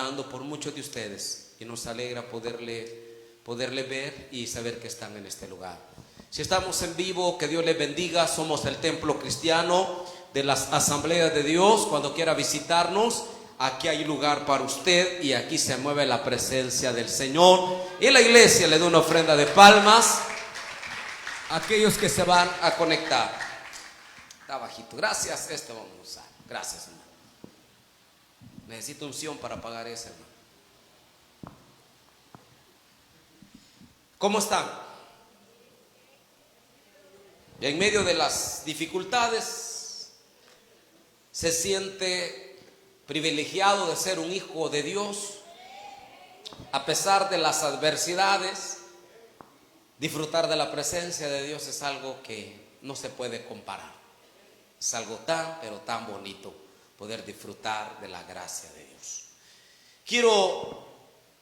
orando por muchos de ustedes y nos alegra poderle ver y saber que están en este lugar. Si estamos en vivo, que Dios les bendiga. Somos el Templo Cristiano de las Asambleas de Dios. Cuando quiera visitarnos, aquí hay lugar para usted y aquí se mueve la presencia del Señor. Y la iglesia le da una ofrenda de palmas a aquellos que se van a conectar. Está bajito. Gracias. Esto vamos a usar. Gracias, hermano. Necesito unción para pagar ese, hermano. ¿Cómo están? En medio de las dificultades, se siente privilegiado de ser un hijo de Dios. A pesar de las adversidades, disfrutar de la presencia de Dios es algo que no se puede comparar. Es algo tan, pero tan bonito poder disfrutar de la gracia de Dios. Quiero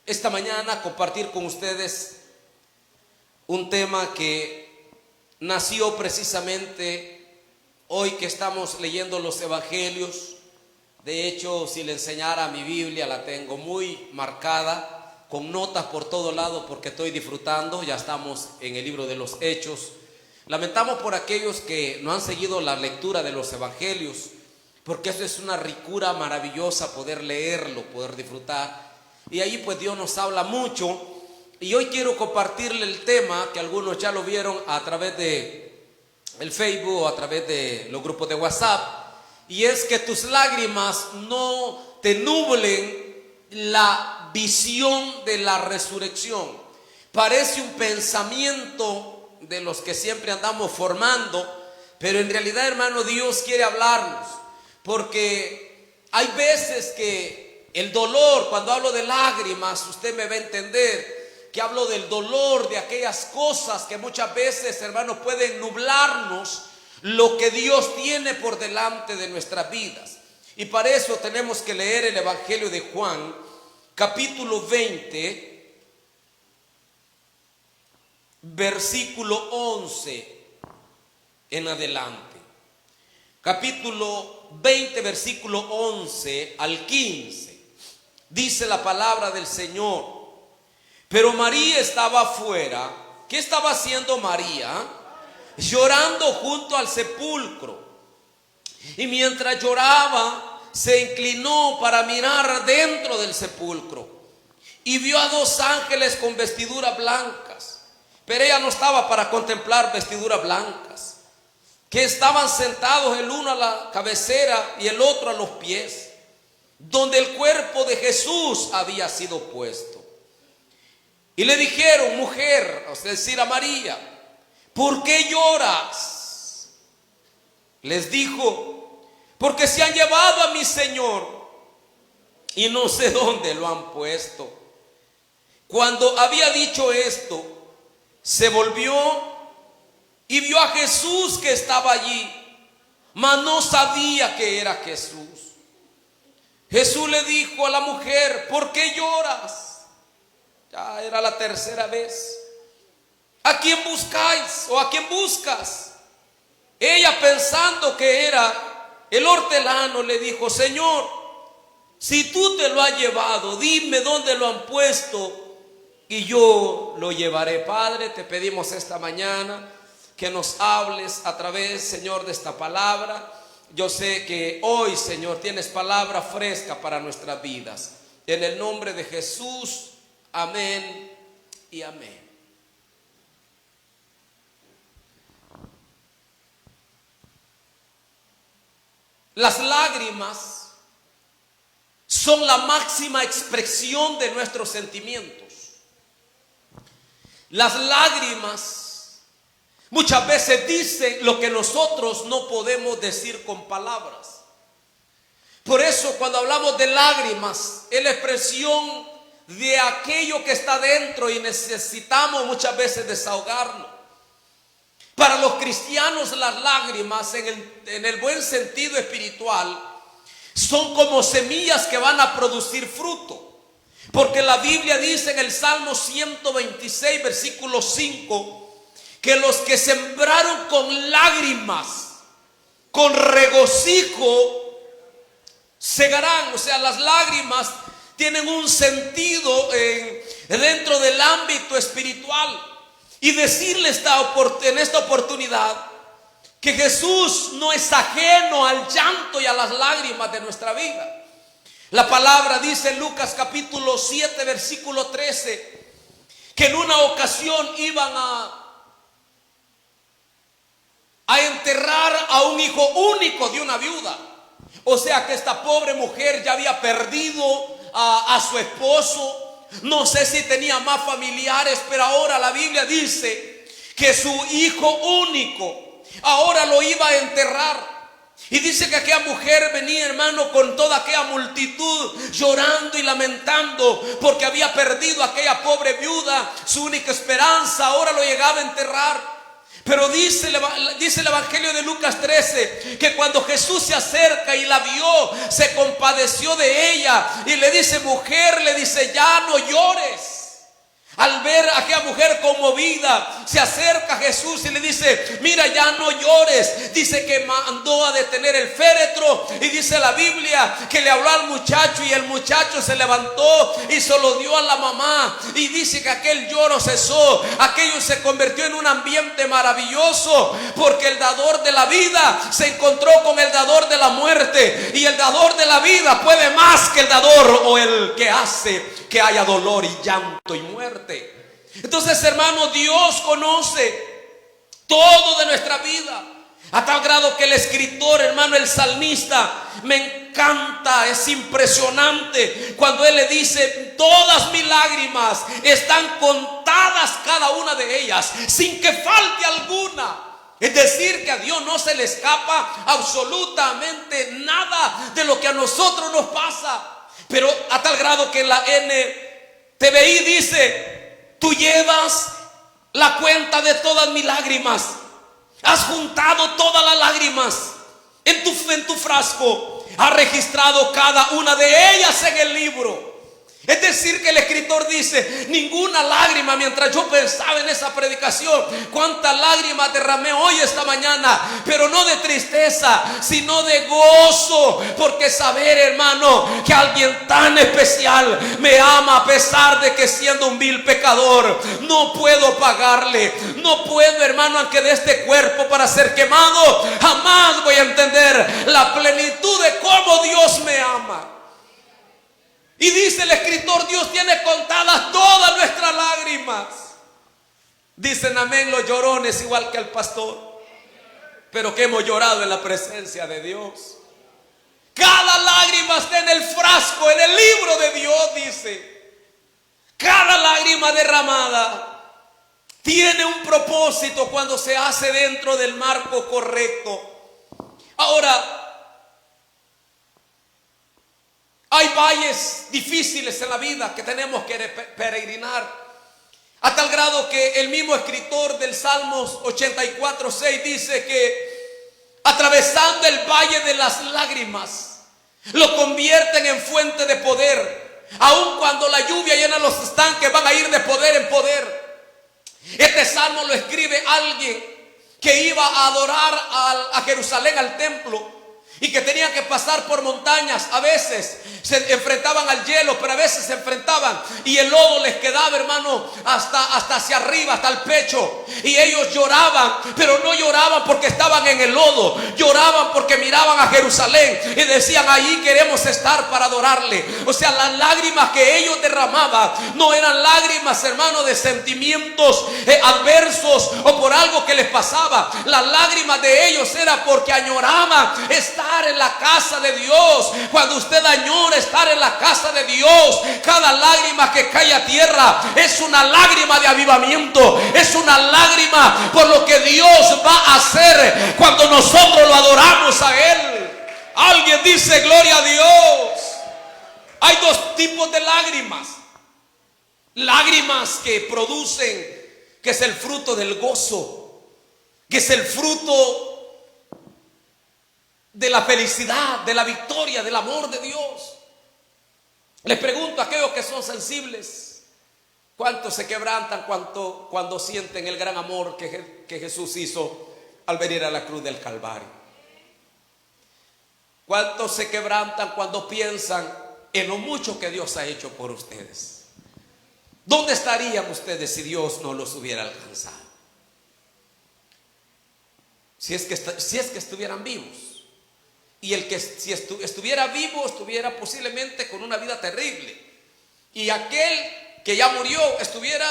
esta mañana compartir con ustedes un tema que nació precisamente hoy que estamos leyendo los evangelios. De hecho, si le enseñara mi Biblia, la tengo muy marcada, con notas por todo lado porque estoy disfrutando. Ya estamos en el libro de los Hechos. Lamentamos por aquellos que no han seguido la lectura de los evangelios, porque eso es una ricura maravillosa, poder leerlo, poder disfrutar. Y ahí pues Dios nos habla mucho. Y hoy quiero compartirle el tema que algunos ya lo vieron a través de el Facebook o a través de los grupos de WhatsApp. Y es que tus lágrimas no te nublen la visión de la resurrección. Parece un pensamiento de los que siempre andamos formando, pero en realidad, hermano, Dios quiere hablarnos. Porque hay veces que el dolor, cuando hablo de lágrimas, usted me va a entender que hablo del dolor, de aquellas cosas que muchas veces, hermanos, pueden nublarnos lo que Dios tiene por delante de nuestras vidas. Y para eso tenemos que leer el Evangelio de Juan, capítulo 20, versículo 11 en adelante. Capítulo 20, versículo 11 al 15. Dice la palabra del Señor: pero María estaba afuera. ¿Qué estaba haciendo María? Llorando junto al sepulcro. Y mientras lloraba, se inclinó para mirar dentro del sepulcro. Y vio a dos ángeles con vestiduras blancas. Pero ella no estaba para contemplar vestiduras blancas, que estaban sentados el uno a la cabecera y el otro a los pies, donde el cuerpo de Jesús había sido puesto. Y le dijeron: mujer, es decir, a María, ¿por qué lloras? Les dijo: porque se han llevado a mi Señor y no sé dónde lo han puesto. Cuando había dicho esto, se volvió y vio a Jesús que estaba allí, mas no sabía que era Jesús. Jesús le dijo a la mujer: ¿por qué lloras? Ya era la tercera vez. ¿A quién buscáis o a quién buscas? Ella, pensando que era el hortelano, le dijo: Señor, si tú te lo has llevado, dime dónde lo han puesto y yo lo llevaré. Padre, te pedimos esta mañana que nos hables a través, Señor, de esta palabra. Yo sé que hoy, Señor, tienes palabra fresca para nuestras vidas. En el nombre de Jesús, amén y amén. Las lágrimas son la máxima expresión de nuestros sentimientos. Las lágrimas muchas veces dicen lo que nosotros no podemos decir con palabras. Por eso, cuando hablamos de lágrimas, es la expresión de aquello que está dentro y necesitamos muchas veces desahogarnos. Para los cristianos, las lágrimas, en el buen sentido espiritual, son como semillas que van a producir fruto. Porque la Biblia dice en el Salmo 126, versículo 5, que los que sembraron con lágrimas, con regocijo, segarán. O sea, las lágrimas tienen un sentido dentro del ámbito espiritual. Y decirle en esta oportunidad que Jesús no es ajeno al llanto y a las lágrimas de nuestra vida. La palabra dice en Lucas capítulo 7 versículo 13 que en una ocasión iban a enterrar a un hijo único de una viuda. O sea que esta pobre mujer ya había perdido a su esposo. No sé si tenía más familiares, pero ahora la Biblia dice que su hijo único ahora lo iba a enterrar. Y dice que aquella mujer venía, hermano, con toda aquella multitud llorando y lamentando porque había perdido a aquella pobre viuda, su única esperanza. Ahora lo llegaba a enterrar. Pero dice el Evangelio de Lucas 13 que cuando Jesús se acerca y la vio, se compadeció de ella y le dice: mujer, le dice, ya no llores. Al ver a aquella mujer conmovida, se acerca a Jesús y le dice: mira, ya no llores. Dice que mandó a detener el féretro y dice la Biblia que le habló al muchacho y el muchacho se levantó y se lo dio a la mamá. Y dice que aquel lloro cesó, aquello se convirtió en un ambiente maravilloso, porque el dador de la vida se encontró con el dador de la muerte. Y el dador de la vida puede más que el dador o el que hace que haya dolor y llanto y muerte. Entonces, hermano, Dios conoce todo de nuestra vida, a tal grado que el escritor, hermano, el salmista, me encanta, es impresionante cuando él le dice: todas mis lágrimas están contadas, cada una de ellas, sin que falte alguna. Es decir, que a Dios no se le escapa absolutamente nada de lo que a nosotros nos pasa. Pero a tal grado que la NTVI dice: tú llevas la cuenta de todas mis lágrimas, has juntado todas las lágrimas en tu frasco, has registrado cada una de ellas en el libro. Es decir, que el escritor dice: ninguna lágrima. Mientras yo pensaba en esa predicación, cuántas lágrimas derramé hoy, esta mañana, pero no de tristeza, sino de gozo, porque saber, hermano, que alguien tan especial me ama, a pesar de que siendo un vil pecador no puedo pagarle, no puedo, hermano, aunque de este cuerpo para ser quemado, jamás voy a entender la plenitud de cómo Dios me ama. Y dice el escritor: Dios tiene contadas todas nuestras lágrimas. Dicen amén los llorones, igual que el pastor, pero que hemos llorado en la presencia de Dios. Cada lágrima está en el frasco, en el libro de Dios, dice. Cada lágrima derramada tiene un propósito cuando se hace dentro del marco correcto. Ahora, hay valles difíciles en la vida que tenemos que peregrinar, a tal grado que el mismo escritor del Salmos 84:6 dice que atravesando el valle de las lágrimas lo convierten en fuente de poder. Aun cuando la lluvia llena los estanques, van a ir de poder en poder. Este salmo lo escribe alguien que iba a adorar a Jerusalén, al templo, y que tenían que pasar por montañas. A veces se enfrentaban al hielo, pero a veces se enfrentaban y el lodo les quedaba, hermano, hasta hacia arriba, hasta el pecho. Y ellos lloraban, pero no lloraban porque estaban en el lodo, lloraban porque miraban a Jerusalén y decían: allí queremos estar para adorarle. O sea, las lágrimas que ellos derramaban no eran lágrimas, hermano, de sentimientos adversos o por algo que les pasaba. Las lágrimas de ellos era porque añoraban estar en la casa de Dios. Cuando usted añora estar en la casa de Dios, cada lágrima que cae a tierra es una lágrima de avivamiento, es una lágrima por lo que Dios va a hacer cuando nosotros lo adoramos a Él. Alguien dice: gloria a Dios. Hay dos tipos de lágrimas: lágrimas que producen, que es el fruto del gozo, que es el fruto de la felicidad, de la victoria, del amor de Dios. Les pregunto a aquellos que son sensibles: ¿cuántos se quebrantan cuando sienten el gran amor que Jesús hizo al venir a la cruz del Calvario? ¿Cuántos se quebrantan cuando piensan en lo mucho que Dios ha hecho por ustedes. ¿Dónde estarían ustedes si Dios no los hubiera alcanzado? Si es que estuvieran vivos. Y el que si estuviera vivo, estuviera posiblemente con una vida terrible. Y aquel que ya murió estuviera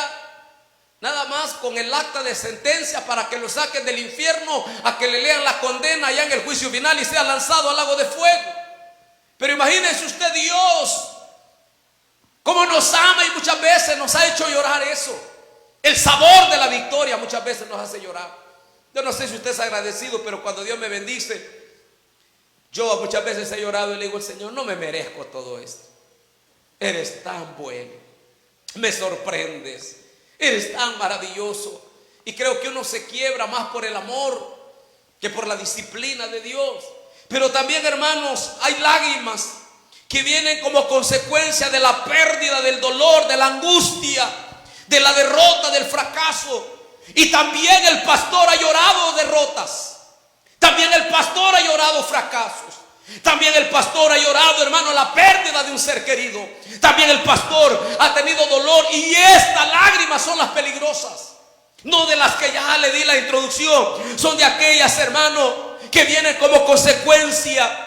nada más con el acta de sentencia para que lo saquen del infierno, a que le lean la condena allá en el juicio final y sea lanzado al lago de fuego. Pero imagínense usted, Dios cómo nos ama, y muchas veces nos ha hecho llorar eso. El sabor de la victoria muchas veces nos hace llorar. Yo no sé si usted es agradecido, pero cuando Dios me bendice, yo muchas veces he llorado y le digo al Señor: no me merezco todo esto. Eres tan bueno, me sorprendes, eres tan maravilloso. Y creo que uno se quiebra más por el amor que por la disciplina de Dios. Pero también, hermanos, hay lágrimas que vienen como consecuencia de la pérdida, del dolor, de la angustia, de la derrota, del fracaso. Y también el pastor ha llorado derrotas. También el pastor ha llorado fracasos. También el pastor ha llorado, hermano, la pérdida de un ser querido. También el pastor ha tenido dolor. Y estas lágrimas son las peligrosas, no de las que ya le di la introducción. Son de aquellas, hermano, que vienen como consecuencia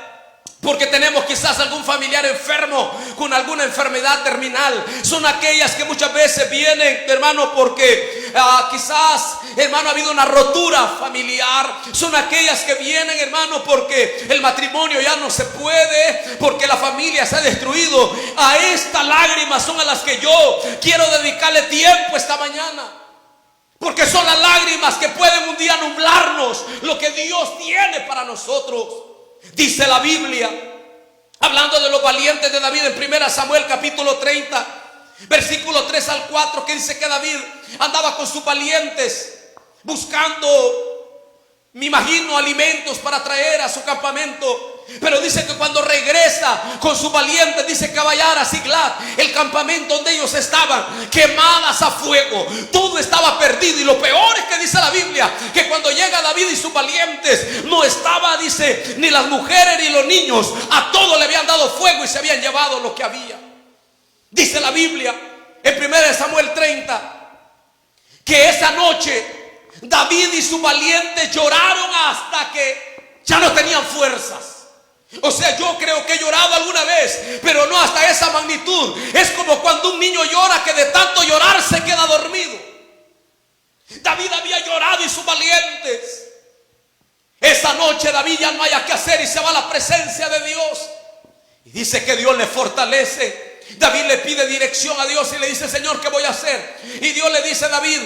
porque tenemos quizás algún familiar enfermo con alguna enfermedad terminal. Son aquellas que muchas veces vienen, hermano, porque quizás, hermano, ha habido una rotura familiar. Son aquellas que vienen, hermano, porque el matrimonio ya no se puede, porque la familia se ha destruido. A estas lágrimas son a las que yo quiero dedicarle tiempo esta mañana, porque son las lágrimas que pueden un día nublarnos lo que Dios tiene para nosotros. Dice la Biblia, hablando de los valientes de David, en 1 Samuel capítulo 30, versículo 3 al 4, que dice que David andaba con sus valientes buscando, me imagino, alimentos para traer a su campamento. Pero dice que cuando regresa con sus valientes, dice que va a hallar a Siglat, el campamento donde ellos estaban, quemadas a fuego. Todo estaba perdido. Y lo peor es que dice la Biblia que cuando llega David y sus valientes, no estaba, dice, ni las mujeres ni los niños. A todos le habían dado fuego y se habían llevado lo que había. Dice la Biblia en 1 Samuel 30 que esa noche David y sus valientes lloraron hasta que ya no tenían fuerzas. O sea, yo creo que he llorado alguna vez, pero no hasta esa magnitud. Es como cuando un niño llora, que de tanto llorar se queda dormido. David había llorado y sus valientes. Esa noche David ya no haya qué hacer y se va a la presencia de Dios. Y dice que Dios le fortalece. David le pide dirección a Dios y le dice: Señor, ¿qué voy a hacer? Y Dios le dice: David,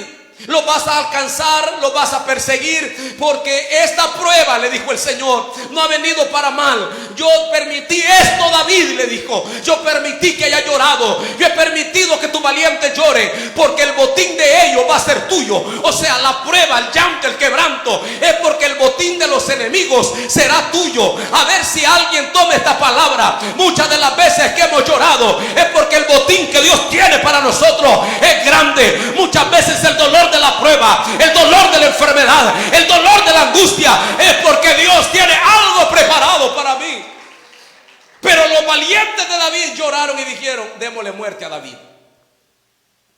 lo vas a alcanzar, lo vas a perseguir, porque esta prueba, le dijo el Señor, no ha venido para mal. Yo permití esto, David, le dijo. Yo permití que haya llorado. Yo he permitido que tu valiente llore, porque el botín de ellos va a ser tuyo. O sea, la prueba, el llanto, el quebranto, es porque el botín de los enemigos será tuyo. A ver si alguien toma esta palabra. Muchas de las veces que hemos llorado es porque el botín que Dios tiene para nosotros es grande. Muchas veces el dolor de la prueba, el dolor de la enfermedad, el dolor de la angustia, es porque Dios tiene algo preparado para mí. Pero los valientes de David lloraron y dijeron: démosle muerte a David,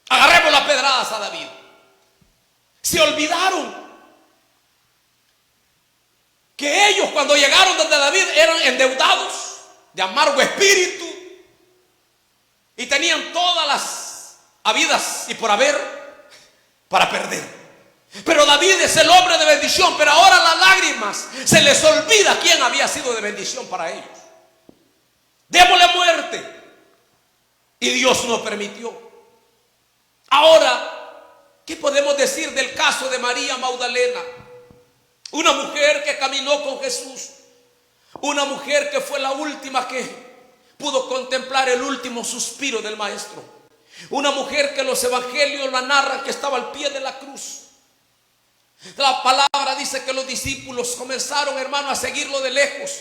agarremos las pedradas a David. Se olvidaron que ellos, cuando llegaron donde David, eran endeudados, de amargo espíritu, y tenían todas las habidas y por haber para perder. Pero David es el hombre de bendición. Pero ahora las lágrimas, se les olvida quién había sido de bendición para ellos. Démosle muerte. Y Dios no permitió. Ahora, ¿qué podemos decir del caso de María Magdalena? Una mujer que caminó con Jesús. Una mujer que fue la última que pudo contemplar el último suspiro del Maestro. Una mujer que los evangelios la narran que estaba al pie de la cruz. La palabra dice que los discípulos comenzaron, hermano, a seguirlo de lejos.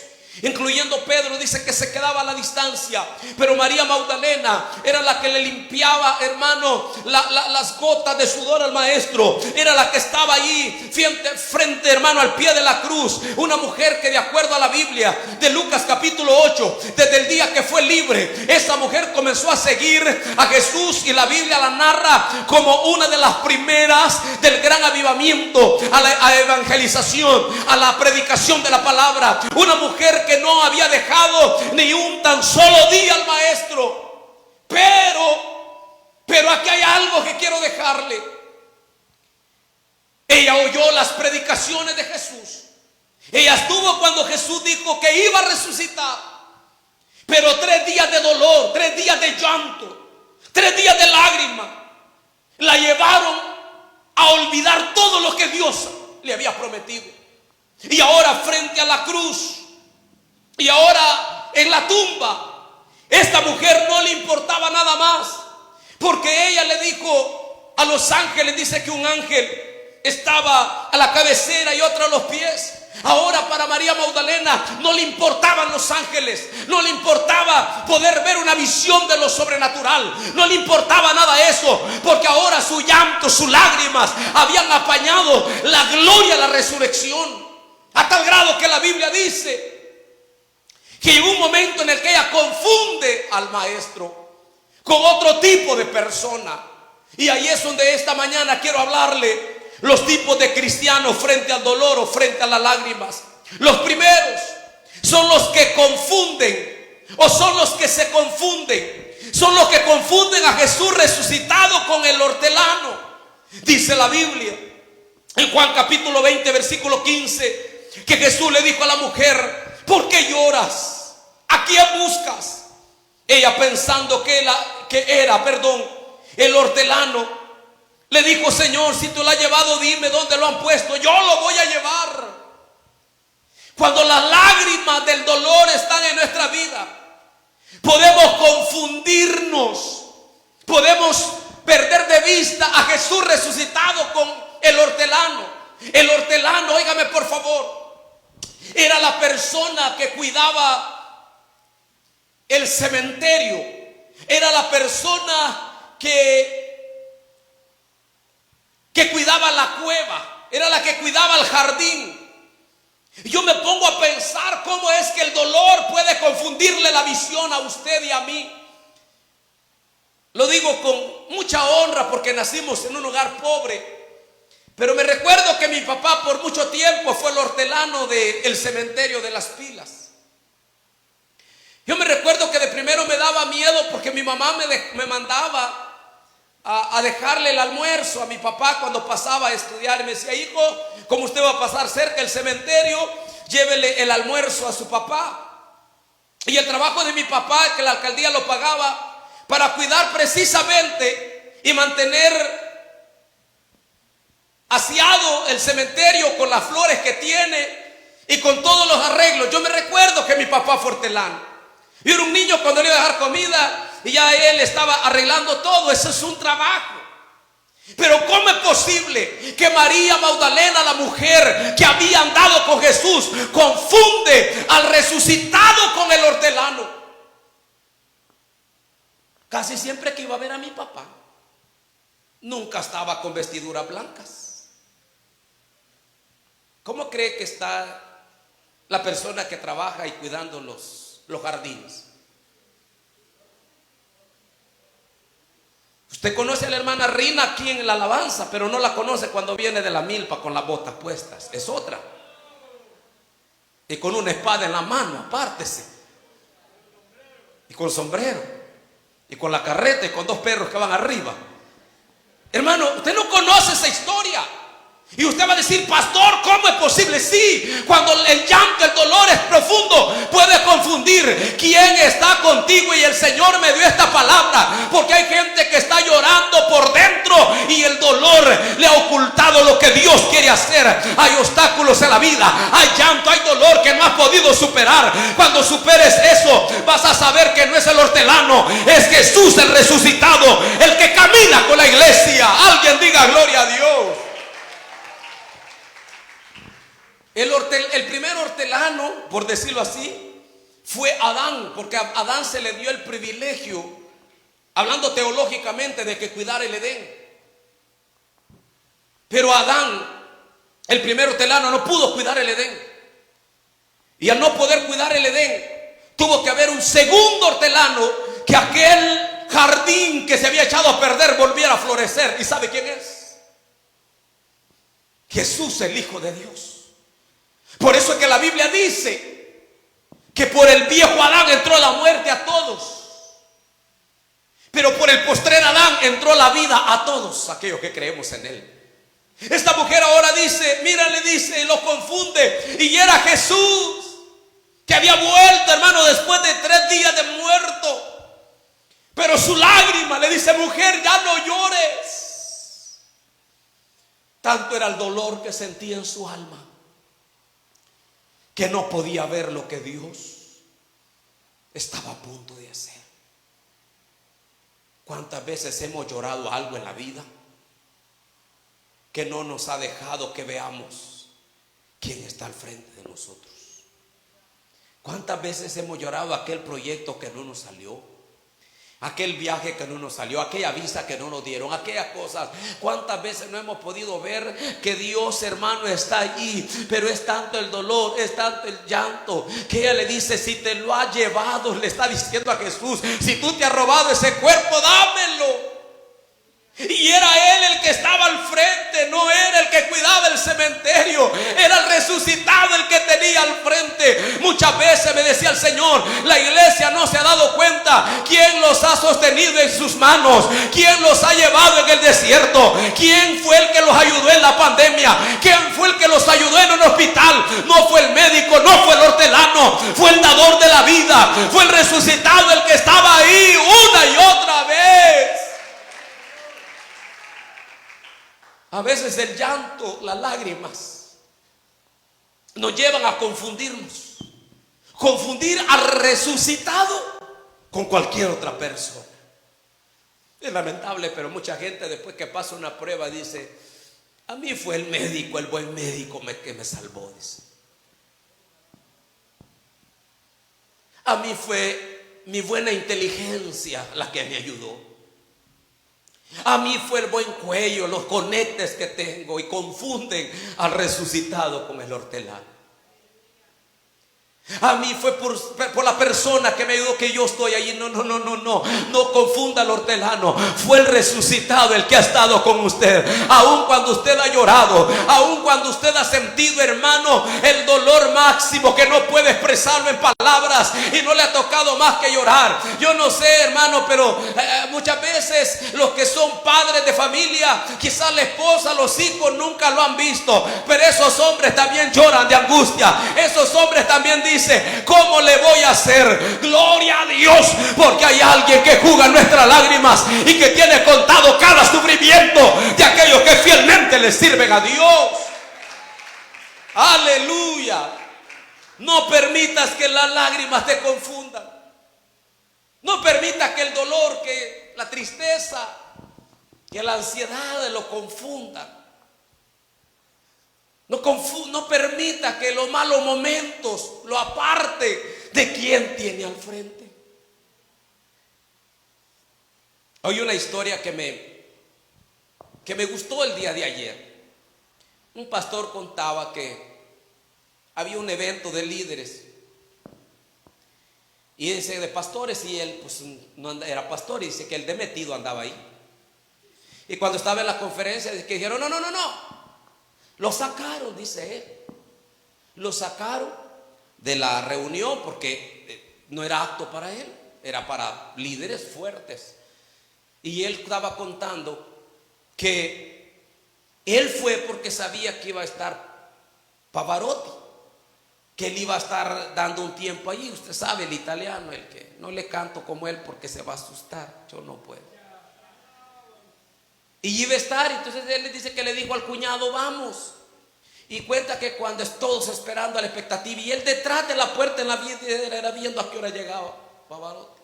incluyendo Pedro, dice que se quedaba a la distancia. Pero María Magdalena era la que le limpiaba, hermano, las gotas de sudor al maestro. Era la que estaba ahí frente, hermano, al pie de la cruz. Una mujer que, de acuerdo a la Biblia de Lucas capítulo 8, desde el día que fue libre, esa mujer comenzó a seguir a Jesús, y la Biblia la narra como una de las primeras del gran avivamiento, a la evangelización, a la predicación de la palabra. Una mujer que no había dejado ni un tan solo día al maestro. Pero aquí hay algo que quiero dejarle. Ella oyó las predicaciones de Jesús. Ella estuvo cuando Jesús dijo que iba a resucitar. Pero 3 días de dolor, 3 días de llanto, 3 días de lágrimas la llevaron a olvidar todo lo que Dios le había prometido. Y ahora, frente a la cruz, y ahora en la tumba, esta mujer no le importaba nada más, porque ella le dijo a los ángeles, dice que un ángel estaba a la cabecera y otro a los pies. Ahora para María Magdalena no le importaban los ángeles, no le importaba poder ver una visión de lo sobrenatural, no le importaba nada eso, porque ahora su llanto, sus lágrimas habían apañado la gloria de la resurrección, a tal grado que la Biblia dice que llegó un momento en el que ella confunde al maestro con otro tipo de persona. Y ahí es donde esta mañana quiero hablarle los tipos de cristianos frente al dolor o frente a las lágrimas. Los primeros son los que confunden, o son los que se confunden. Son los que confunden a Jesús resucitado con el hortelano. Dice la Biblia en Juan capítulo 20 versículo 15 que Jesús le dijo a la mujer: ¿por qué lloras? ¿A quién buscas? Ella, pensando que era el hortelano, le dijo: Señor, si tú lo has llevado, dime dónde lo han puesto, yo lo voy a llevar. Cuando las lágrimas del dolor están en nuestra vida, podemos confundirnos, podemos perder de vista a Jesús resucitado con el hortelano. El hortelano, óigame por favor, era la persona que cuidaba el cementerio, era la persona que cuidaba la cueva, era la que cuidaba el jardín. Y yo me pongo a pensar cómo es que el dolor puede confundirle la visión a usted y a mí. Lo digo con mucha honra porque nacimos en un hogar pobre, pero me recuerdo que mi papá por mucho tiempo fue el hortelano del cementerio de Las Pilas. Yo me recuerdo que de primero me daba miedo porque mi mamá me mandaba a dejarle el almuerzo a mi papá cuando pasaba a estudiar. Y me decía: hijo, como usted va a pasar cerca del cementerio, llévele el almuerzo a su papá. Y el trabajo de mi papá, que la alcaldía lo pagaba, para cuidar precisamente y mantener aseado el cementerio con las flores que tiene y con todos los arreglos. Yo me recuerdo que mi papá fue hortelano. Yo era un niño cuando le iba a dejar comida y ya él estaba arreglando todo. Eso es un trabajo. Pero ¿cómo es posible que María Magdalena, la mujer que había andado con Jesús, confunde al resucitado con el hortelano? Casi siempre que iba a ver a mi papá, nunca estaba con vestiduras blancas. ¿Cómo cree que está la persona que trabaja y cuidando los jardines? Usted conoce a la hermana Rina aquí en la alabanza, pero no la conoce cuando viene de la milpa con las botas puestas. Es otra. Y con una espada en la mano, apártese. Y con sombrero. Y con la carreta y con 2 perros que van arriba. Hermano, usted no conoce esa historia. Y usted va a decir: pastor, ¿cómo es posible? Sí, cuando el llanto, el dolor es profundo, puede confundir quién está contigo. Y el Señor me dio esta palabra porque hay gente que está llorando por dentro y el dolor le ha ocultado lo que Dios quiere hacer. Hay obstáculos en la vida, hay llanto, hay dolor que no has podido superar. Cuando superes eso, vas a saber que no es el hortelano, es Jesús el resucitado, el que camina con la iglesia. Alguien diga gloria a Dios. El primer hortelano, por decirlo así, fue Adán, porque a Adán se le dio el privilegio, hablando teológicamente, de que cuidara el Edén. Pero Adán, el primer hortelano, no pudo cuidar el Edén. Y al no poder cuidar el Edén, tuvo que haber un segundo hortelano, que aquel jardín que se había echado a perder volviera a florecer. ¿Y sabe quién es? Jesús, el Hijo de Dios. Por eso es que la Biblia dice que por el viejo Adán entró la muerte a todos, pero por el postrer Adán entró la vida a todos aquellos que creemos en él. Esta mujer ahora dice, mira, le dice, y lo confunde, y era Jesús, que había vuelto, hermano, después de 3 días de muerto. Pero su lágrima le dice, mujer, ya no llores. Tanto era el dolor que sentía en su alma, que no podía ver lo que Dios estaba a punto de hacer. ¿Cuántas veces hemos llorado algo en la vida que no nos ha dejado que veamos quién está al frente de nosotros? ¿Cuántas veces hemos llorado aquel proyecto que no nos salió? Aquel viaje que no nos salió, aquella visa que no nos dieron, aquellas cosas. ¿Cuántas veces no hemos podido ver que Dios, hermano, está allí? Pero es tanto el dolor, es tanto el llanto, que ella le dice, si te lo ha llevado, le está diciendo a Jesús, si tú te has robado ese cuerpo, dámelo. Y era él el que estaba al frente, no era el que cuidaba el cementerio, era el resucitado el que tenía al frente. Muchas veces me decía el Señor, la iglesia no se ha dado cuenta quién los ha sostenido en sus manos, quién los ha llevado en el desierto, quién fue el que los ayudó en la pandemia, quién fue el que los ayudó en un hospital. No fue el médico, no fue el hortelano, fue el dador de la vida, fue el resucitado el que estaba ahí una y otra vez. A veces el llanto, las lágrimas nos llevan a confundirnos. Confundir al resucitado con cualquier otra persona. Es lamentable, pero mucha gente después que pasa una prueba dice, a mí fue el médico, el buen médico que me salvó, dice. A mí fue mi buena inteligencia la que me ayudó. A mí fue el buen cuello, los conectes que tengo, y confunden al resucitado con el hortelano. A mí fue por la persona que me ayudó que yo estoy allí. No confunda al hortelano. Fue el resucitado el que ha estado con usted. Aun cuando usted ha llorado, aun cuando usted ha sentido, hermano, el dolor máximo que no puede expresarlo en palabras y no le ha tocado más que llorar. Yo no sé, hermano, pero muchas veces los que son padres de familia, quizás la esposa, los hijos nunca lo han visto, pero esos hombres también lloran de angustia. Esos hombres también dicen, ¿cómo le voy a hacer? Gloria a Dios, porque hay alguien que juzga nuestras lágrimas y que tiene contado cada sufrimiento de aquellos que fielmente le sirven a Dios. Aleluya. No permitas que las lágrimas te confundan. No permitas que el dolor, que la tristeza, que la ansiedad lo confundan. No permita que los malos momentos lo aparte de quien tiene al frente. Hay una historia que me gustó el día de ayer. Un pastor contaba que había un evento de líderes y dice de pastores, y él pues no era pastor, y dice que el de metido andaba ahí. Y cuando estaba en la conferencia, dice que dijeron no. Lo sacaron, dice él. Lo sacaron de la reunión porque no era apto para él, era para líderes fuertes. Y él estaba contando que él fue porque sabía que iba a estar Pavarotti, que él iba a estar dando un tiempo allí. Usted sabe, el italiano, el que no le canto como él porque se va a asustar. Yo no puedo. Y iba a estar, entonces él le dice que le dijo al cuñado, vamos. Y cuenta que cuando todos esperando a la expectativa, y él detrás de la puerta en la vidriera era viendo a qué hora llegaba Pavarotti.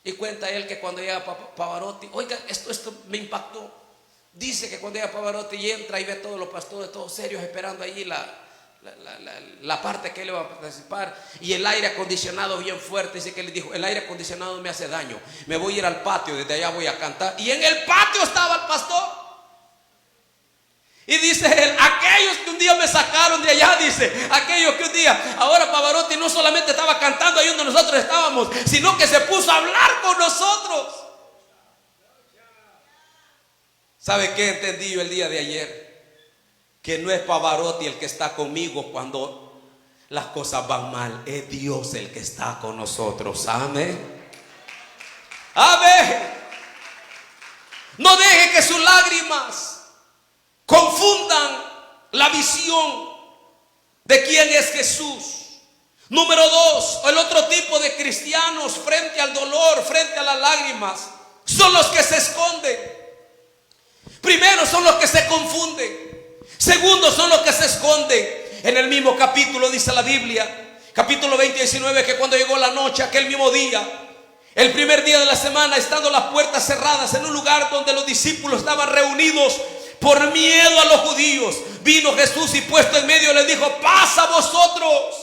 Y cuenta él que cuando llega Pavarotti, oiga, esto me impactó. Dice que cuando llega Pavarotti y entra y ve a todos los pastores, todos serios, esperando allí la parte que él iba a participar, y el aire acondicionado bien fuerte. Dice que le dijo: el aire acondicionado me hace daño, me voy a ir al patio, desde allá voy a cantar. Y en el patio estaba el pastor. Y dice él: aquellos que un día me sacaron de allá, dice, aquellos que un día, ahora Pavarotti no solamente estaba cantando ahí donde nosotros estábamos, sino que se puso a hablar con nosotros. ¿Sabe qué entendí yo el día de ayer? Que no es Pavarotti el que está conmigo cuando las cosas van mal, es Dios el que está con nosotros. Amén. Amén. No deje que sus lágrimas confundan la visión de quién es Jesús. Número 2, el otro tipo de cristianos frente al dolor, frente a las lágrimas, son los que se esconden. Primero, son los que se confunden. Segundo, son los que se esconden. En el mismo capítulo dice la Biblia, capítulo 20, 19, que cuando llegó la noche, aquel mismo día, el primer día de la semana, estando las puertas cerradas en un lugar donde los discípulos estaban reunidos por miedo a los judíos, vino Jesús y puesto en medio les dijo: pasa vosotros.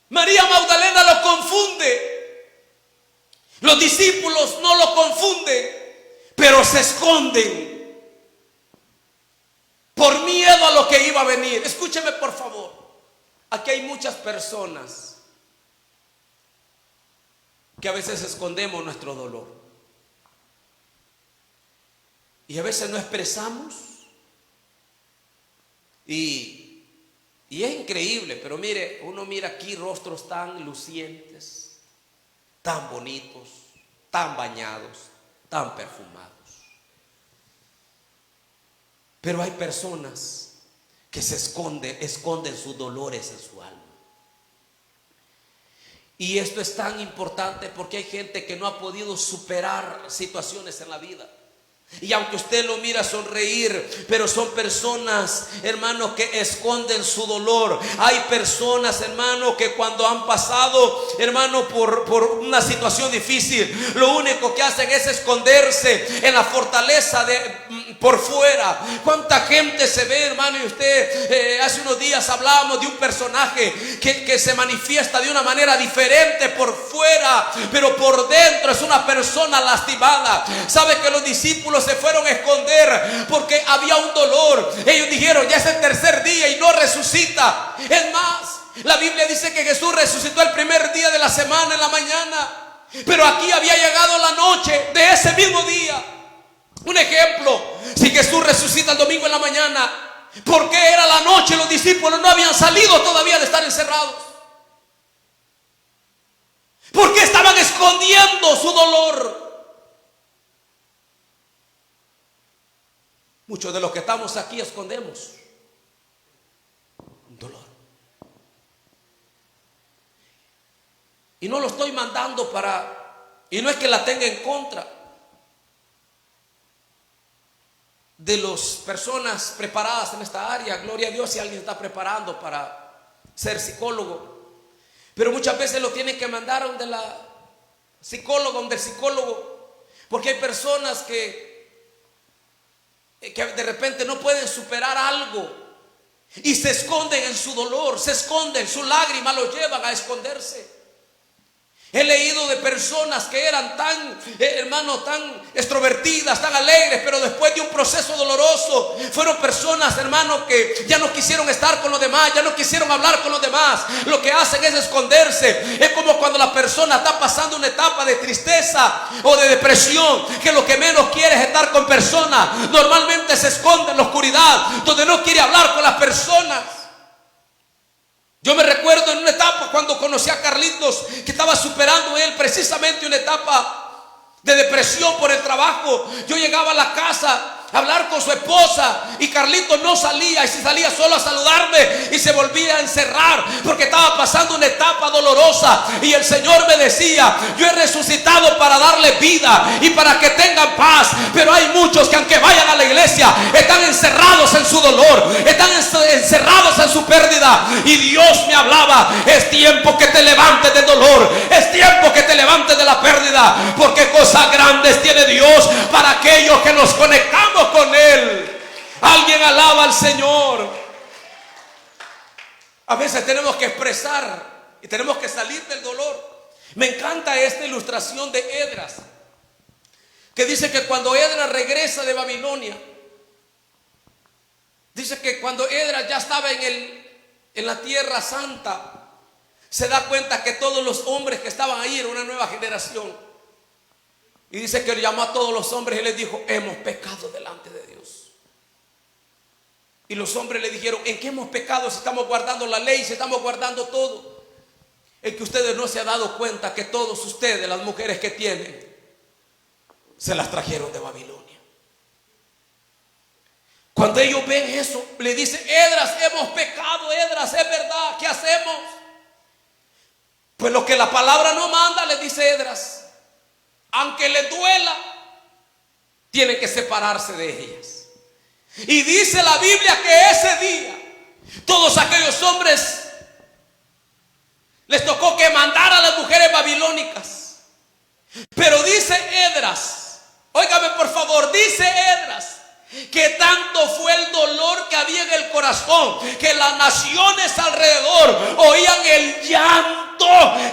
María Magdalena lo confunde. Los discípulos no lo confunden, pero se esconden por miedo a lo que iba a venir. Escúcheme por favor. Aquí hay muchas personas que a veces escondemos nuestro dolor. Y a veces no expresamos. Y es increíble, pero mire, uno mira aquí rostros tan lucientes, tan bonitos, tan bañados, tan perfumados. Pero hay personas que se esconden sus dolores en su alma. Y esto es tan importante porque hay gente que no ha podido superar situaciones en la vida. Y aunque usted lo mira sonreír, pero son personas, hermano, que esconden su dolor. Hay personas, hermano, que cuando han pasado, hermano, por una situación difícil, lo único que hacen es esconderse en la fortaleza por fuera. ¿Cuánta gente se ve, hermano? Y usted, hace unos días hablábamos de un personaje que se manifiesta de una manera diferente por fuera, pero por dentro es una persona lastimada. ¿Sabe que los discípulos se fueron a esconder porque había un dolor? Ellos dijeron: ya es el tercer día y no resucita. Es más, la Biblia dice que Jesús resucitó el primer día de la semana en la mañana, pero aquí había llegado la noche de ese mismo día. Un ejemplo: si Jesús resucita el domingo en la mañana, ¿por qué era la noche? Los discípulos no habían salido todavía de estar encerrados. ¿Por qué estaban escondiendo su dolor? Muchos de los que estamos aquí escondemos un dolor. Y no lo estoy mandando y no es que la tenga en contra de las personas preparadas en esta área. Gloria a Dios si alguien está preparando para ser psicólogo. Pero muchas veces lo tienen que mandar donde la psicóloga, donde el psicólogo, porque hay personas que de repente no pueden superar algo y se esconden en su dolor, se esconden, su lágrima los llevan a esconderse. He leído de personas que eran tan, tan extrovertidas, tan alegres, pero después de un proceso doloroso, fueron personas, hermano, que ya no quisieron estar con los demás, ya no quisieron hablar con los demás. Lo que hacen es esconderse. Es como cuando la persona está pasando una etapa de tristeza o de depresión, que lo que menos quiere es estar con personas. Normalmente se esconde en la oscuridad, donde no quiere hablar con las personas. Yo me recuerdo en una etapa cuando conocí a Carlitos, que estaba superando él precisamente una etapa de depresión por el trabajo. Yo llegaba a la casa a hablar con su esposa y Carlitos no salía, y si salía solo a saludarme y se volvía a encerrar porque estaba pasando una etapa dolorosa. Y el Señor me decía: yo he resucitado para darle vida y para que tengan paz. Pero hay muchos que aunque vayan a la iglesia están encerrados en su dolor, están encerrados en su pérdida. Y Dios me hablaba: es tiempo que te levantes del dolor, es tiempo que te levantes de la pérdida, porque cosas grandes tiene Dios para aquellos que nos conectamos con Él. Alguien alaba al Señor. A veces tenemos que expresar y tenemos que salir del dolor. Me encanta esta ilustración de Esdras, que dice que cuando Esdras regresa de Babilonia, dice que cuando Esdras ya estaba en la tierra santa, se da cuenta que todos los hombres que estaban ahí eran una nueva generación. Y dice que llamó a todos los hombres y les dijo: hemos pecado delante de Dios. Y los hombres le dijeron: ¿en qué hemos pecado si estamos guardando la ley, si estamos guardando todo? Es que ustedes no se han dado cuenta que todos ustedes, las mujeres que tienen, se las trajeron de Babilonia. Cuando ellos ven eso, le dicen: Esdras, hemos pecado, Esdras, es verdad, ¿qué hacemos? Pues lo que la palabra no manda, le dice Esdras, aunque les duela, tienen que separarse de ellas. Y dice la Biblia que ese día todos aquellos hombres les tocó que mandar a las mujeres babilónicas. Pero dice Esdras, óigame por favor, dice Esdras, que tanto fue el dolor que había en el corazón, que las naciones alrededor oían el llanto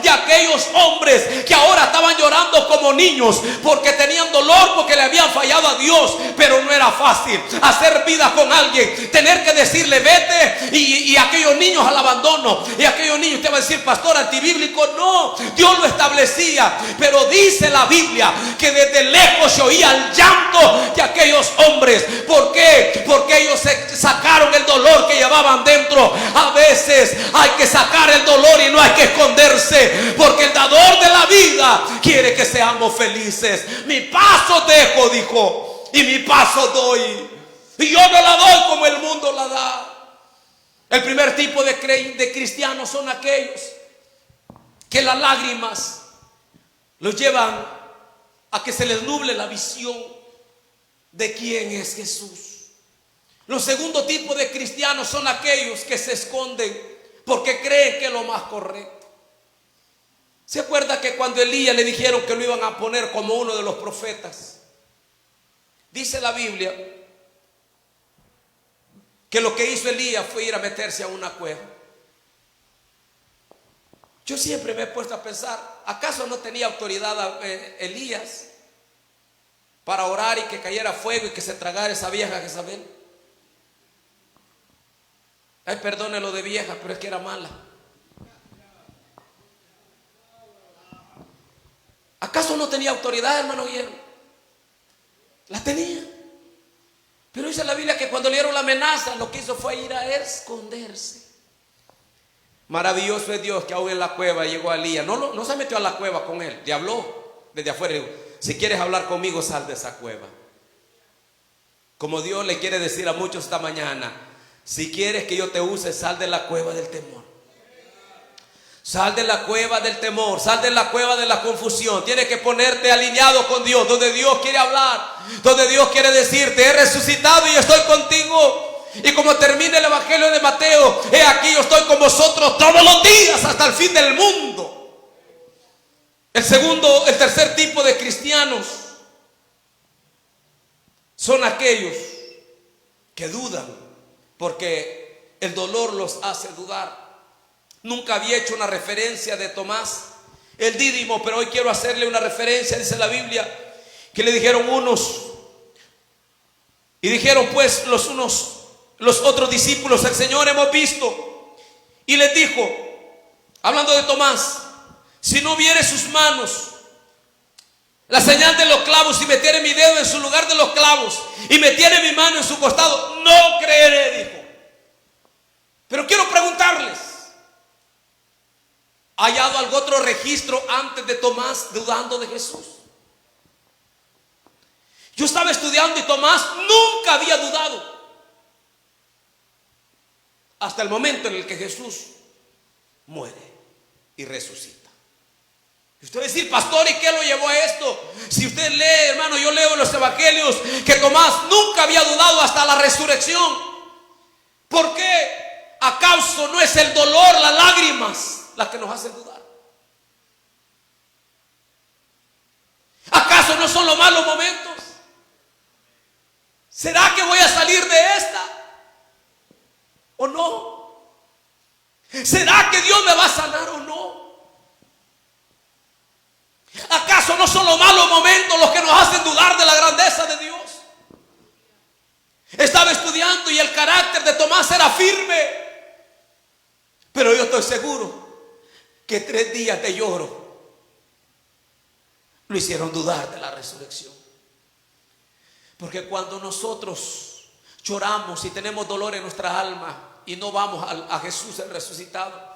de aquellos hombres que ahora estaban llorando como niños, porque tenían dolor, porque le habían fallado a Dios. Pero no era fácil hacer vida con alguien, tener que decirle vete, y aquellos niños al abandono, y aquellos niños, usted va a decir: pastor, antibíblico. No, Dios lo establecía. Pero dice la Biblia que desde lejos se oía el llanto de aquellos hombres. ¿Por qué? Porque ellos sacaron el dolor que llevaban dentro. A veces hay que sacar el dolor y no hay que esconderse, porque el dador de la vida quiere que seamos felices. Mi paso dejo, dijo, y mi paso doy, y yo no la doy como el mundo la da. El primer tipo de cristianos son aquellos que las lágrimas los llevan a que se les nuble la visión de quién es Jesús. Los segundo tipo de cristianos son aquellos que se esconden porque creen que es lo más correcto. ¿Se acuerda que cuando Elías le dijeron que lo iban a poner como uno de los profetas? Dice la Biblia que lo que hizo Elías fue ir a meterse a una cueva. Yo siempre me he puesto a pensar, ¿acaso no tenía autoridad Elías para orar y que cayera fuego y que se tragara esa vieja Jezabel? Ay, perdónelo de vieja, pero es que era mala. ¿Acaso no tenía autoridad, hermano Guillermo? La tenía. Pero dice la Biblia que cuando le dieron la amenaza, lo que hizo fue ir a esconderse. Maravilloso es Dios, que aún en la cueva llegó a Elías. No se metió a la cueva con él, le habló desde afuera. Le dijo: si quieres hablar conmigo, sal de esa cueva. Como Dios le quiere decir a muchos esta mañana: si quieres que yo te use, sal de la cueva del temor. Sal de la cueva del temor, sal de la cueva de la confusión. Tienes que ponerte alineado con Dios, donde Dios quiere hablar, donde Dios quiere decirte: he resucitado y estoy contigo. Y como termina el Evangelio de Mateo: he aquí, yo estoy con vosotros todos los días hasta el fin del mundo. El tercer tipo de cristianos son aquellos que dudan, porque el dolor los hace dudar. Nunca había hecho una referencia de Tomás, el Dídimo, pero hoy quiero hacerle una referencia. Dice la Biblia que le dijeron unos, y dijeron pues los otros discípulos: el Señor hemos visto. Y les dijo, hablando de Tomás: si no viere sus manos, la señal de los clavos, y metiere mi dedo en su lugar de los clavos, y metiere mi mano en su costado, no creeré, dijo. Pero quiero preguntarles: ¿ha hallado algún otro registro antes de Tomás dudando de Jesús? Yo estaba estudiando y Tomás nunca había dudado, hasta el momento en el que Jesús muere y resucita. Y usted va a decir: pastor, ¿y qué lo llevó a esto? Si usted lee, hermano, yo leo en los evangelios que Tomás nunca había dudado hasta la resurrección. ¿Por qué? ¿Acaso no es el dolor, las lágrimas, las que nos hacen dudar? ¿Acaso no son los malos momentos? ¿Será que voy a salir de esta o no? ¿Será que Dios me va a sanar o no? ¿Acaso no son los malos momentos los que nos hacen dudar de la grandeza de Dios? Estaba estudiando y el carácter de Tomás era firme, pero yo estoy seguro que 3 días de lloro lo hicieron dudar de la resurrección. Porque cuando nosotros lloramos y tenemos dolor en nuestra alma y no vamos a Jesús el resucitado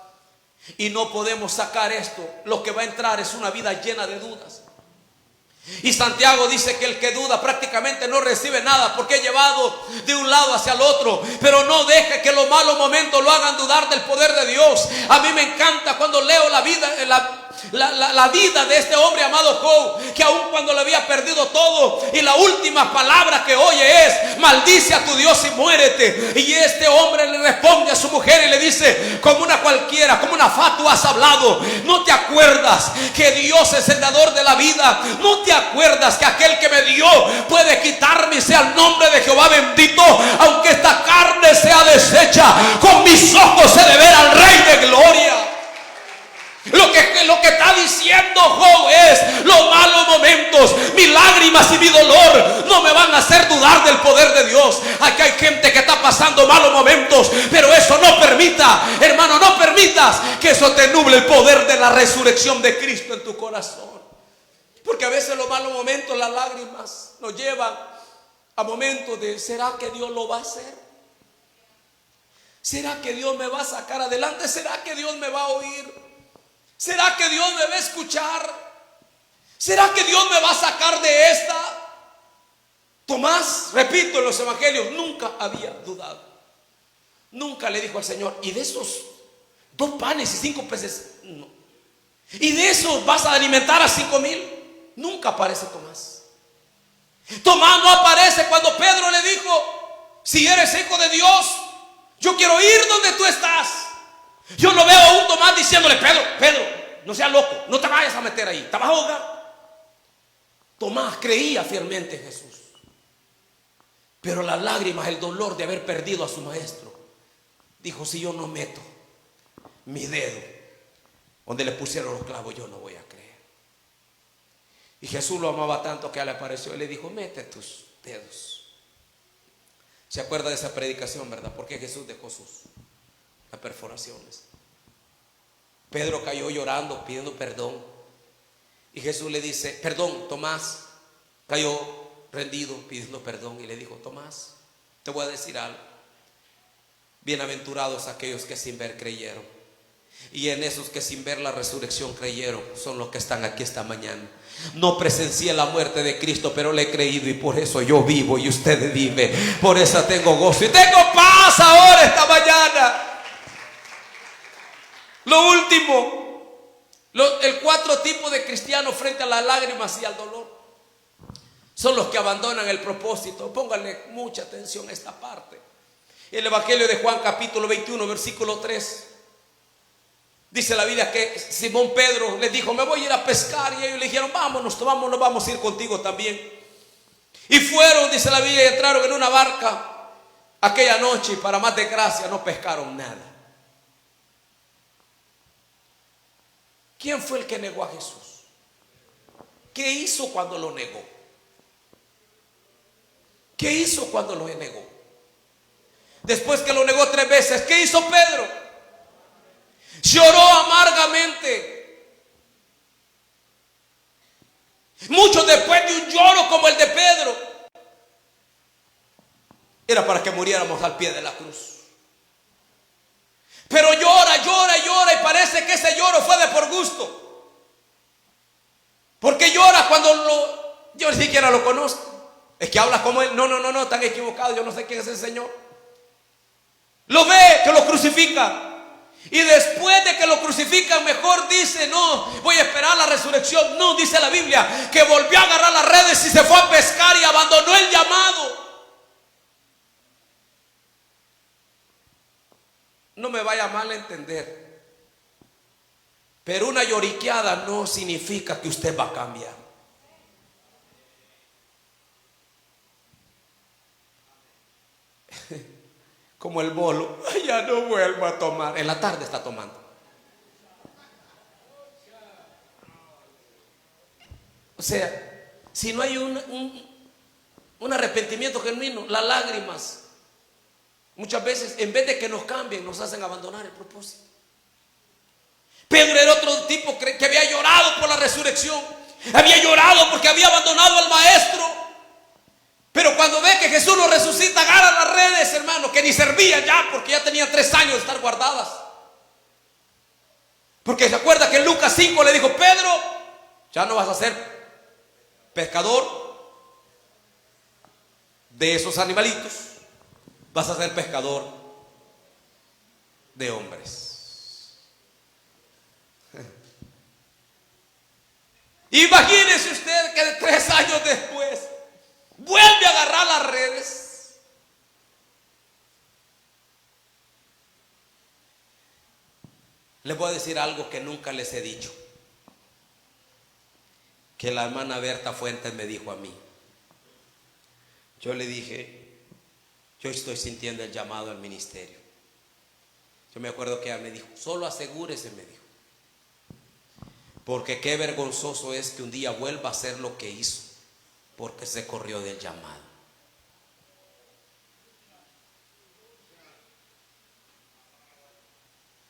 y no podemos sacar esto, lo que va a entrar es una vida llena de dudas. Y Santiago dice que el que duda prácticamente no recibe nada, porque es llevado de un lado hacia el otro. Pero no deje que los malos momentos lo hagan dudar del poder de Dios. A mí me encanta cuando leo la vida de este hombre llamado Job, que aun cuando le había perdido todo, y la última palabra que oye es: maldice a tu Dios y muérete. Y este hombre le responde a su mujer y le dice: como una cualquiera, como una fatua has hablado. ¿No te acuerdas que Dios es el dador de la vida? ¿No te acuerdas que aquel que me dio puede quitarme? Y sea el nombre de Jehová bendito. Aunque esta carne sea deshecha, con mis ojos he de ver al Rey de gloria. Lo que está diciendo Job es: los malos momentos, mis lágrimas y mi dolor no me van a hacer dudar del poder de Dios. Aquí hay gente que está pasando malos momentos, pero eso no permita, hermano, no permitas que eso te nuble el poder de la resurrección de Cristo en tu corazón. Porque a veces los malos momentos, las lágrimas nos llevan a momentos de: ¿será que Dios lo va a hacer? ¿Será que Dios me va a sacar adelante? ¿Será que Dios me va a oír? ¿Será que Dios me va a escuchar? ¿Será que Dios me va a sacar de esta? Tomás, repito, en los evangelios nunca había dudado. Nunca le dijo al Señor: ¿y de esos 2 panes y 5 peces? No. ¿Y de esos vas a alimentar a 5,000? Nunca aparece Tomás. Tomás no aparece cuando Pedro le dijo: si eres hijo de Dios, yo quiero ir donde tú estás. Yo no veo a un Tomás diciéndole: Pedro, no seas loco, no te vayas a meter ahí, te vas a ahogar. Tomás creía fielmente en Jesús, pero las lágrimas, el dolor de haber perdido a su maestro, dijo: si yo no meto mi dedo donde le pusieron los clavos, yo no voy a creer. Y Jesús lo amaba tanto que le apareció y le dijo: mete tus dedos. ¿Se acuerda de esa predicación, verdad? Porque Jesús dejó las perforaciones. Pedro cayó llorando, pidiendo perdón, y Jesús le dice: perdón, Tomás. Cayó rendido, pidiendo perdón, y le dijo: Tomás, te voy a decir algo. Bienaventurados aquellos que sin ver creyeron. Y en esos que sin ver la resurrección creyeron son los que están aquí esta mañana. No presencié la muerte de Cristo, pero le he creído, y por eso yo vivo y usted vive. Por eso tengo gozo y tengo paz ahora esta mañana. Lo último, el 4 tipos de cristianos frente a las lágrimas y al dolor son los que abandonan el propósito. Pónganle mucha atención a esta parte. El Evangelio de Juan, capítulo 21, versículo 3. Dice la Biblia que Simón Pedro les dijo: me voy a ir a pescar. Y ellos le dijeron: vámonos, vamos a ir contigo también. Y fueron, dice la Biblia, y entraron en una barca aquella noche, y para más desgracia no pescaron nada. ¿Quién fue el que negó a Jesús? ¿Qué hizo cuando lo negó? ¿Qué hizo cuando lo negó? Después que lo negó 3 veces, ¿qué hizo Pedro? Lloró amargamente. Mucho después de un lloro como el de Pedro, era para que muriéramos al pie de la cruz. Pero llora, y parece que ese lloro fue de por gusto. Porque llora cuando yo ni siquiera lo conozco. Es que habla como él. No, están equivocados. Yo no sé quién es el Señor. Lo ve que lo crucifican, y después de que lo crucifican, mejor dice: no, voy a esperar la resurrección. No, dice la Biblia que volvió a agarrar las redes y se fue a pescar y abandonó el llamado. No me vaya mal a entender, pero una lloriqueada no significa que usted va a cambiar. como el bolo. Ay, ya no vuelvo a tomar. En la tarde está tomando. O sea, si no hay un arrepentimiento genuino, las lágrimas muchas veces, en vez de que nos cambien, nos hacen abandonar el propósito. Pedro era otro tipo que había llorado por la resurrección, había llorado porque había abandonado al maestro. Pero cuando ve que Jesús lo resucita, agarra las redes, hermano, que ni servían ya, porque ya tenían 3 años de estar guardadas. Porque se acuerda que en Lucas 5 le dijo: Pedro, ya no vas a ser pescador de esos animalitos, vas a ser pescador de hombres. Imagínese usted que 3 años después vuelve a agarrar las redes. Les voy a decir algo que nunca les he dicho, que la hermana Berta Fuentes me dijo a mí. Yo le dije: yo estoy sintiendo el llamado al ministerio. Yo me acuerdo que ella me dijo: solo asegúrese, me dijo, porque qué vergonzoso es que un día vuelva a hacer lo que hizo, porque se corrió del llamado.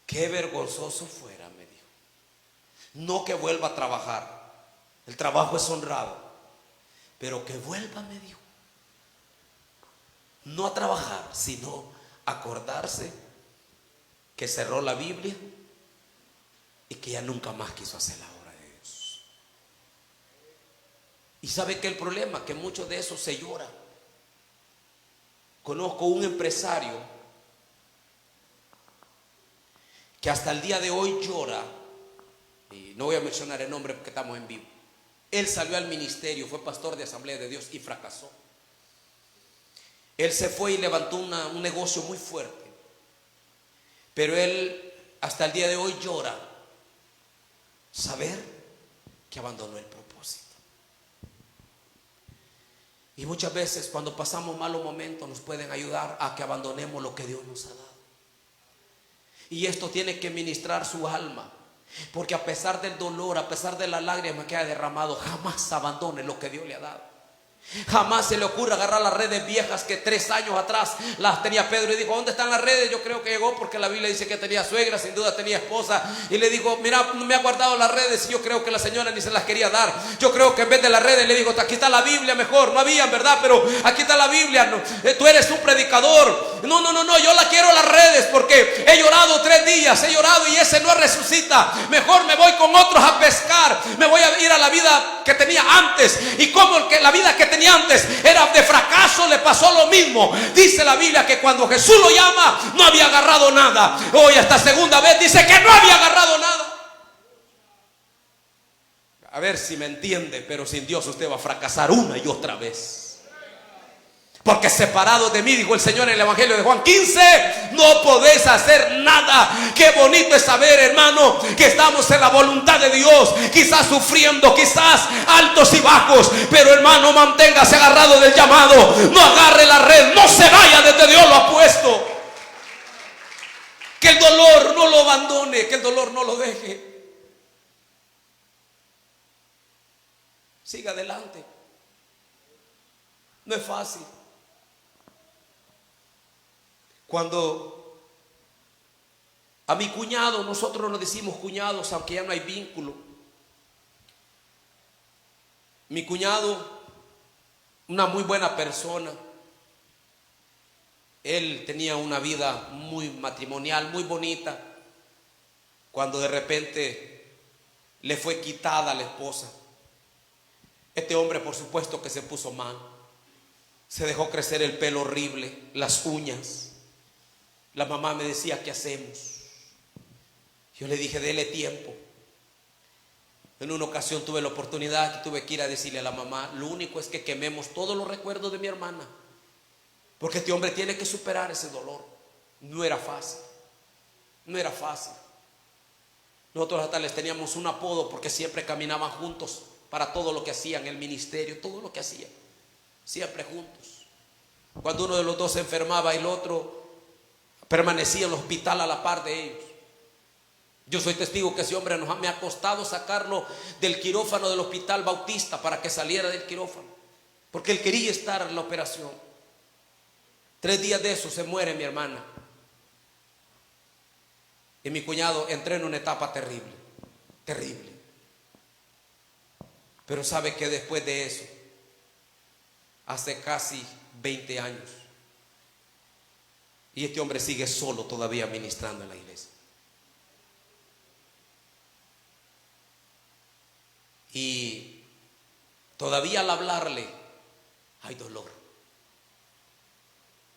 Qué vergonzoso fuera, me dijo. No que vuelva a trabajar, el trabajo es honrado, pero que vuelva, me dijo, no a trabajar, sino a acordarse que cerró la Biblia y que ya nunca más quiso hacer la obra de Dios. Y sabe que el problema, que mucho de eso se llora. Conozco un empresario que hasta el día de hoy llora, y no voy a mencionar el nombre porque estamos en vivo. Él salió al ministerio, fue pastor de Asamblea de Dios y fracasó. Él se fue y levantó un negocio muy fuerte, pero él hasta el día de hoy llora saber que abandonó el propósito. Y muchas veces cuando pasamos malos momentos nos pueden ayudar a que abandonemos lo que Dios nos ha dado. Y esto tiene que ministrar su alma, porque a pesar del dolor, a pesar de las lágrimas que ha derramado, jamás abandone lo que Dios le ha dado. Jamás se le ocurra agarrar las redes viejas que 3 años atrás las tenía Pedro y dijo: ¿dónde están las redes? Yo creo que llegó porque la Biblia dice que tenía suegra, sin duda tenía esposa, y le dijo: mira, no me ha guardado las redes. Y yo creo que la señora ni se las quería dar. Yo creo que en vez de las redes le dijo: aquí está la Biblia, mejor. No habían, ¿verdad? Pero aquí está la Biblia. No, tú eres un predicador. No, yo la quiero las redes porque he llorado 3 días, he llorado y ese no resucita. Mejor me voy con otros a pescar, me voy a ir a la vida que tenía antes. Y como que la vida que tenía antes era de fracaso, le pasó lo mismo. Dice la Biblia que cuando Jesús lo llama no había agarrado nada. Hoy esta segunda vez dice que no había agarrado nada. A ver si me entiende, pero sin Dios usted va a fracasar una y otra vez. Porque separados de mí, dijo el Señor en el Evangelio de Juan 15, no podéis hacer nada. Qué bonito es saber, hermano, que estamos en la voluntad de Dios. Quizás sufriendo, quizás altos y bajos, pero hermano, manténgase agarrado del llamado. No agarre la red, no se vaya desde Dios lo ha puesto. Que el dolor no lo abandone, que el dolor no lo deje. Siga adelante. No es fácil. Cuando a mi cuñado, nosotros nos decimos cuñados aunque ya no hay vínculo. Mi cuñado, una muy buena persona. Él tenía una vida muy matrimonial, muy bonita, cuando de repente le fue quitada la esposa. Este hombre, por supuesto, que se puso mal. Se dejó crecer el pelo horrible, las uñas. La mamá me decía: ¿qué hacemos? Yo le dije: dele tiempo. En una ocasión tuve la oportunidad y tuve que ir a decirle a la mamá: lo único es que quememos todos los recuerdos de mi hermana, porque este hombre tiene que superar ese dolor. No era fácil. No era fácil. Nosotros hasta les teníamos un apodo porque siempre caminaban juntos para todo lo que hacían, el ministerio, todo lo que hacían, siempre juntos. Cuando uno de los dos se enfermaba, el otro permanecía en el hospital a la par de ellos. Yo soy testigo que ese hombre me ha costado sacarlo del quirófano del Hospital Bautista para que saliera del quirófano, porque él quería estar en la operación. 3 días de eso se muere mi hermana. Y mi cuñado entró en una etapa terrible, terrible. Pero sabe que después de eso, hace casi 20 años, y este hombre sigue solo todavía ministrando en la iglesia. Y todavía al hablarle hay dolor.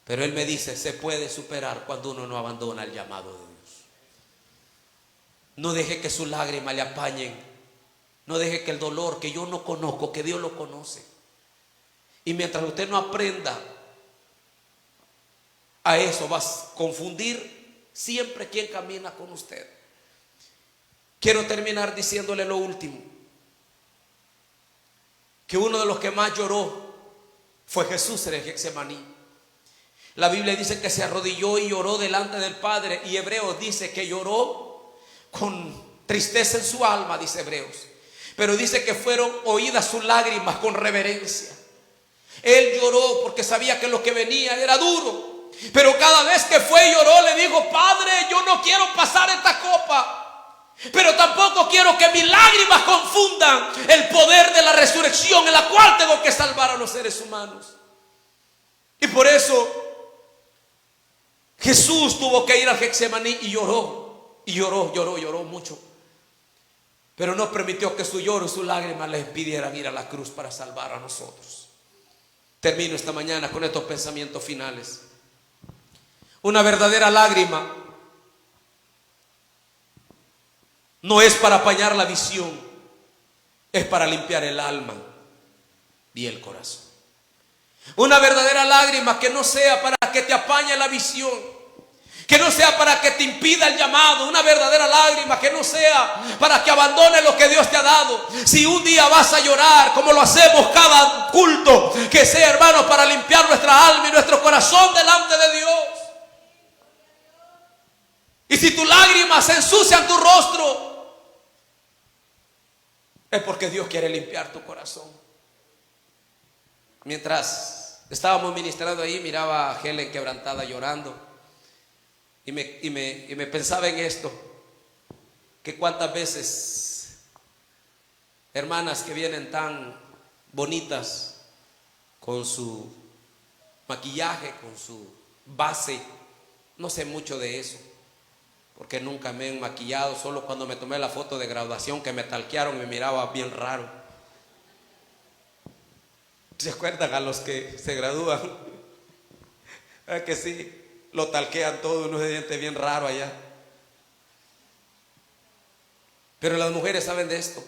Pero él me dice, se puede superar cuando uno no abandona el llamado de Dios. No deje que sus lágrimas le apañen. No deje que el dolor que yo no conozco, que Dios lo conoce. Y mientras usted no aprenda a eso, va a confundir siempre quien camina con usted. Quiero terminar diciéndole lo último. Que uno de los que más lloró fue Jesús en el Getsemaní. La Biblia dice que se arrodilló y lloró delante del Padre, y Hebreos dice que lloró con tristeza en su alma, dice Hebreos, pero dice que fueron oídas sus lágrimas con reverencia. Él lloró porque sabía que lo que venía era duro, pero cada vez que fue y lloró le dijo: Padre, yo no quiero pasar esta copa, pero tampoco quiero que mis lágrimas confundan el poder de la resurrección, en la cual tengo que salvar a los seres humanos. Y por eso Jesús tuvo que ir al Getsemaní y lloró, y lloró mucho. Pero no permitió que su lloro y sus lágrimas le impidieran ir a la cruz para salvar a nosotros. Termino esta mañana con estos pensamientos finales. Una verdadera lágrima no es para apañar la visión, es para limpiar el alma y el corazón. Una verdadera lágrima que no sea para que te apañe la visión, que no sea para que te impida el llamado. Una verdadera lágrima que no sea para que abandones lo que Dios te ha dado. Si un día vas a llorar, como lo hacemos cada culto, que sea, hermanos, para limpiar nuestra alma y nuestro corazón delante de Dios. Y si tus lágrimas ensucian tu rostro, es porque Dios quiere limpiar tu corazón. Mientras estábamos ministrando ahí, miraba a Helen quebrantada llorando, y me pensaba en esto, que cuántas veces hermanas que vienen tan bonitas con su maquillaje, con su base, no sé mucho de eso, porque nunca me he maquillado, solo cuando me tomé la foto de graduación que me talquearon me miraba bien raro. ¿Se acuerdan a los que se gradúan? ¿Verdad que sí? Lo talquean todo, uno se siente bien raro allá. Pero las mujeres saben de esto.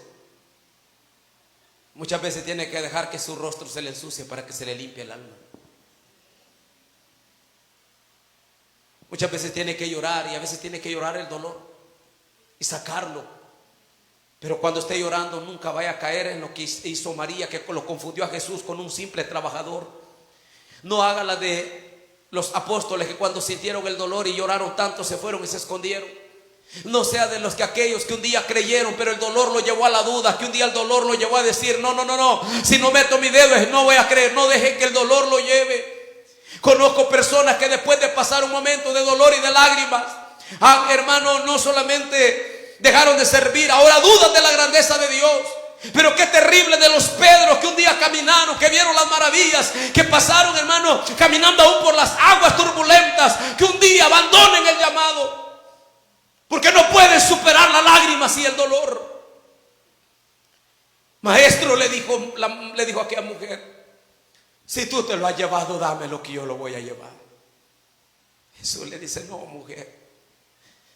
Muchas veces tiene que dejar que su rostro se le ensucie para que se le limpie el alma. Muchas veces tiene que llorar, y a veces tiene que llorar el dolor y sacarlo. Pero cuando esté llorando, nunca vaya a caer en lo que hizo María, que lo confundió a Jesús con un simple trabajador. No haga la de los apóstoles, que cuando sintieron el dolor y lloraron tanto, se fueron y se escondieron. No sea de los que aquellos que un día creyeron, pero el dolor lo llevó a la duda, que un día el dolor lo llevó a decir: no, si no meto mi dedo no voy a creer. No deje que el dolor lo lleve. Conozco personas que después de pasar un momento de dolor y de lágrimas, hermanos, no solamente dejaron de servir, ahora dudan de la grandeza de Dios. Pero qué terrible de los Pedros que un día caminaron, que vieron las maravillas, que pasaron, hermano, caminando aún por las aguas turbulentas, que un día abandonen el llamado, porque no pueden superar las lágrimas y el dolor. Maestro, le dijo a aquella mujer: si tú te lo has llevado, dame lo que yo lo voy a llevar. Jesús le dice: no, mujer,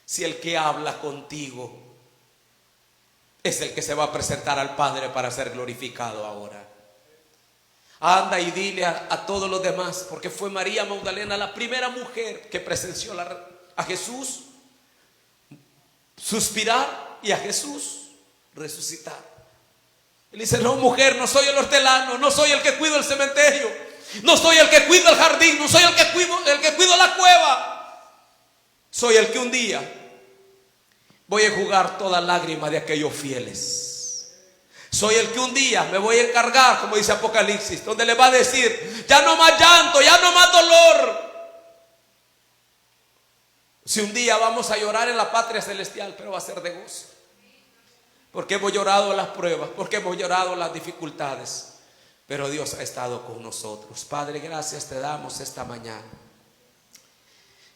si el que habla contigo es el que se va a presentar al Padre para ser glorificado ahora. Anda y dile a todos los demás, porque fue María Magdalena la primera mujer que presenció a Jesús suspirar y a Jesús resucitar. Él dice: no, mujer, no soy el hortelano, no soy el que cuido el cementerio, no soy el que cuido el jardín, no soy el que cuido la cueva. Soy el que un día voy a enjugar toda lágrima de aquellos fieles. Soy el que un día me voy a encargar, como dice Apocalipsis, donde le va a decir: ya no más llanto, ya no más dolor. Si un día vamos a llorar en la patria celestial, pero va a ser de gozo, porque hemos llorado las pruebas, porque hemos llorado las dificultades, pero Dios ha estado con nosotros. Padre, gracias te damos esta mañana.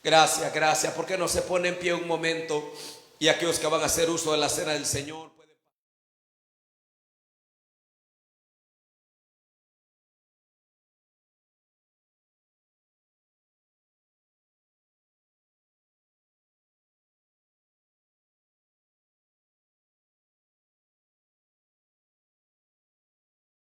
Gracias, porque no se pone en pie un momento, y aquellos que van a hacer uso de la cena del Señor.